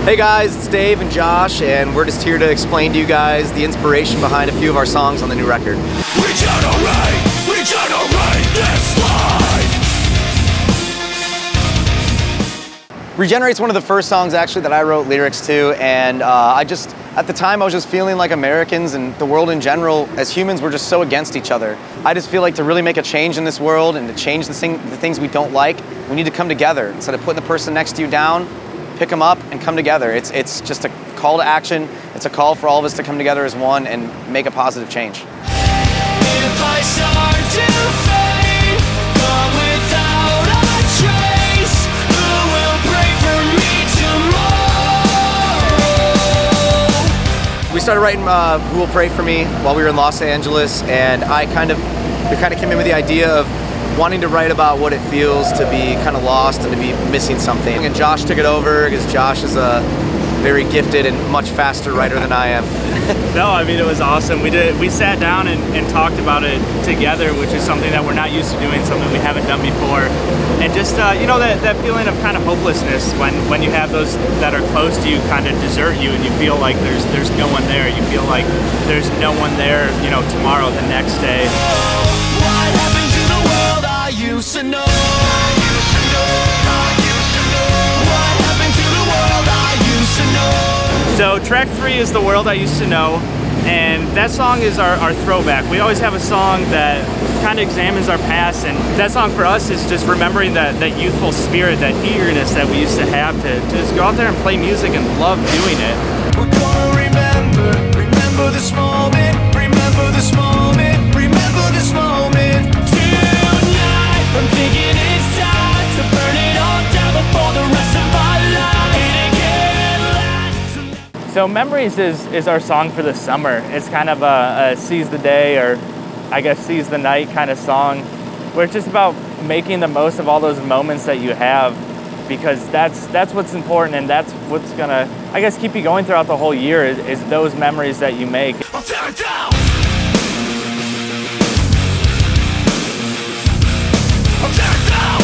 Hey guys, it's Dave and Josh, and we're just here to explain to you guys the inspiration behind a few of our songs on the new record. We generate this life. Regenerate's one of the first songs actually that I wrote lyrics to, and at the time I was just feeling like Americans and the world in general, as humans, we're just so against each other. I just feel like to really make a change in this world and to change the things we don't like, we need to come together. Instead of putting the person next to you down, pick them up and come together. It's just a call to action. It's a call for all of us to come together as one and make a positive change. If I start to fade, but without a trace, who will pray for me tomorrow? We started writing Who Will Pray For Me while we were in Los Angeles, and we kind of came in with the idea of wanting to write about what it feels to be kind of lost and to be missing something. And Josh took it over because Josh is a very gifted and much faster writer than I am. No, I mean, it was awesome. We sat down and talked about it together, which is something that we're not used to doing, something we haven't done before. And just, you know, that feeling of kind of hopelessness when you have those that are close to you kind of desert you and you feel like there's no one there. You feel like there's no one there, you know, tomorrow, the next day. What happened to the world I used to know? What happened to the world I used to know? So track 3 is The World I Used to Know, and that song is our throwback. We always have a song that kind of examines our past, and that song for us is just remembering that youthful spirit, that eagerness that we used to have to just go out there and play music and love doing it. We're gonna remember this moment, remember this moment, remember this moment. Tonight, I'm thinking it's time to burn it all down before the rest of our lives. So Memories is our song for the summer. It's kind of a seize the day, or I guess seize the night kind of song, where it's just about making the most of all those moments that you have, because that's what's important, and that's what's gonna, I guess, keep you going throughout the whole year is those memories that you make. I'll tear it down. I'll tear it down.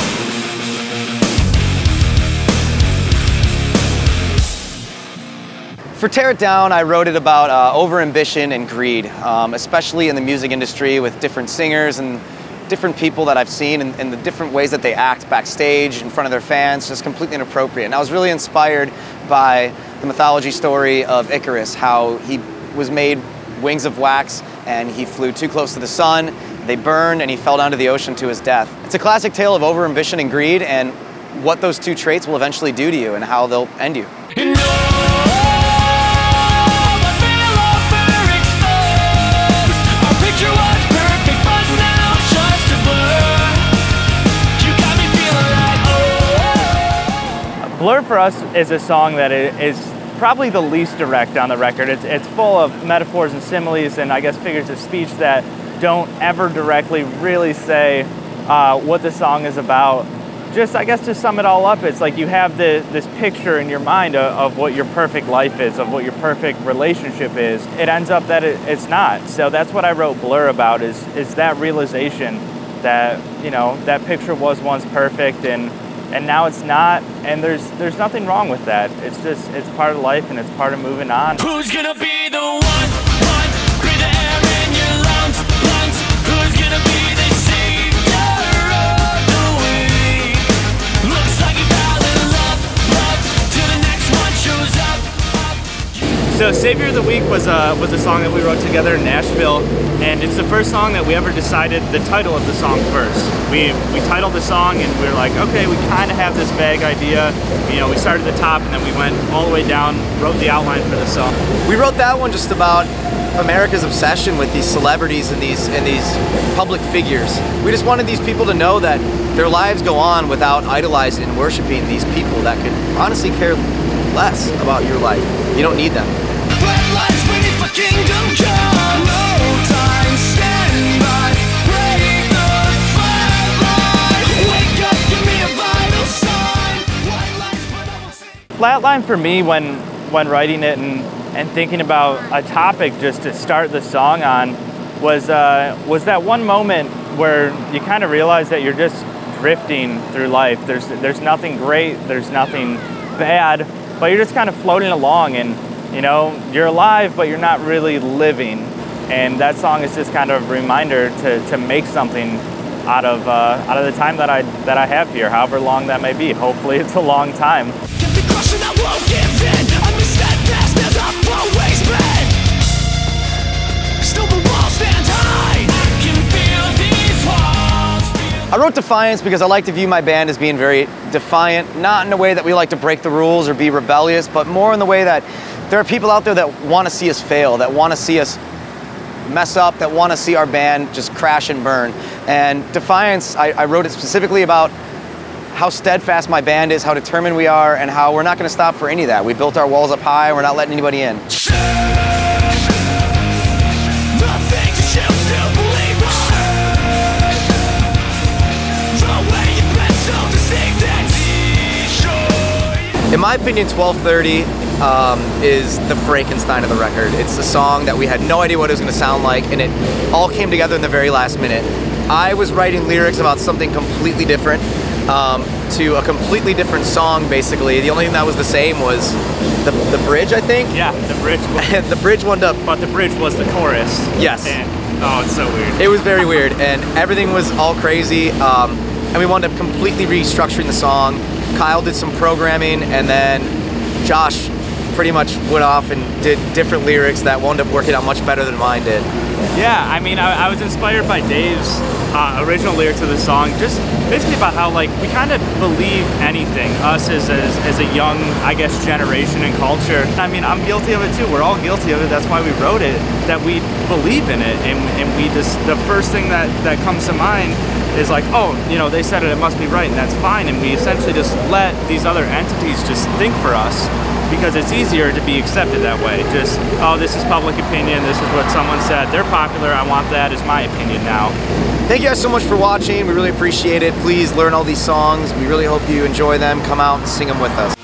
For Tear It Down, I wrote it about over-ambition and greed, especially in the music industry with different singers and different people that I've seen and the different ways that they act backstage in front of their fans, just completely inappropriate. And I was really inspired by the mythology story of Icarus, how he was made wings of wax and he flew too close to the sun, they burned, and he fell down to the ocean to his death. It's a classic tale of over-ambition and greed and what those two traits will eventually do to you and how they'll end you. Blur for us is a song that is probably the least direct on the record. It's full of metaphors and similes and I guess figures of speech that don't ever directly really say what the song is about. Just, I guess, to sum it all up, it's like you have this picture in your mind of what your perfect life is, of what your perfect relationship is. It ends up that it's not. So that's what I wrote Blur about, is that realization that, you know, that picture was once perfect and now it's not, and there's nothing wrong with that. It's part of life and it's part of moving on. Who's gonna be the one? Breathe the air in your lungs. Who's gonna be the savior of the week? Looks like you fell in love till the next one shows up. So Savior of the Week was a song that we wrote together in Nashville, and it's the first song that we ever decided the title of the song first. We titled the song and we were like, okay, we kind of have this vague idea. You know, we started at the top and then we went all the way down, wrote the outline for the song. We wrote that one just about America's obsession with these celebrities and these public figures. We just wanted these people to know that their lives go on without idolizing and worshiping these people that could honestly care less about your life. You don't need them. Red lights waiting for kingdom come. No time, stand by. Break the flat line. Wake up, give me a vital sign. White lights, but I won't say. Flatline for me when writing it and thinking about a topic just to start the song on was that one moment where you kind of realize that you're just drifting through life. There's nothing great, there's nothing bad, but you're just kind of floating along, and you know, you're alive, but you're not really living. And that song is just kind of a reminder to make something out of the time that I have here, however long that may be. Hopefully it's a long time. I wrote Defiance because I like to view my band as being very defiant, not in a way that we like to break the rules or be rebellious, but more in the way that there are people out there that want to see us fail, that want to see us mess up, that want to see our band just crash and burn. And Defiance, I wrote it specifically about how steadfast my band is, how determined we are, and how we're not going to stop for any of that. We built our walls up high, we're not letting anybody in. In my opinion, 1230 is the Frankenstein of the record. It's a song that we had no idea what it was going to sound like, and it all came together in the very last minute. I was writing lyrics about something completely different, to a completely different song, basically. The only thing that was the same was the bridge, I think? Yeah, the bridge. The bridge wound up... But the bridge was the chorus. Yes. And, oh, it's so weird. It was very weird, and everything was all crazy, and we wound up completely restructuring the song. Kyle did some programming, and then Josh pretty much went off and did different lyrics that wound up working out much better than mine did. Yeah, I mean, I was inspired by Dave's original lyrics of the song, just basically about how, like, we kind of believe anything, us as a young, I guess, generation and culture. I mean, I'm guilty of it too. We're all guilty of it. That's why we wrote it, that we believe in it, and we just, the first thing that comes to mind is like, oh, you know, they said it, it must be right, and that's fine. And we essentially just let these other entities just think for us, because it's easier to be accepted that way. Just, oh, this is public opinion, this is what someone said, they're popular, I want that as my opinion now. Thank you guys so much for watching. We really appreciate it. Please learn all these songs. We really hope you enjoy them. Come out and sing them with us.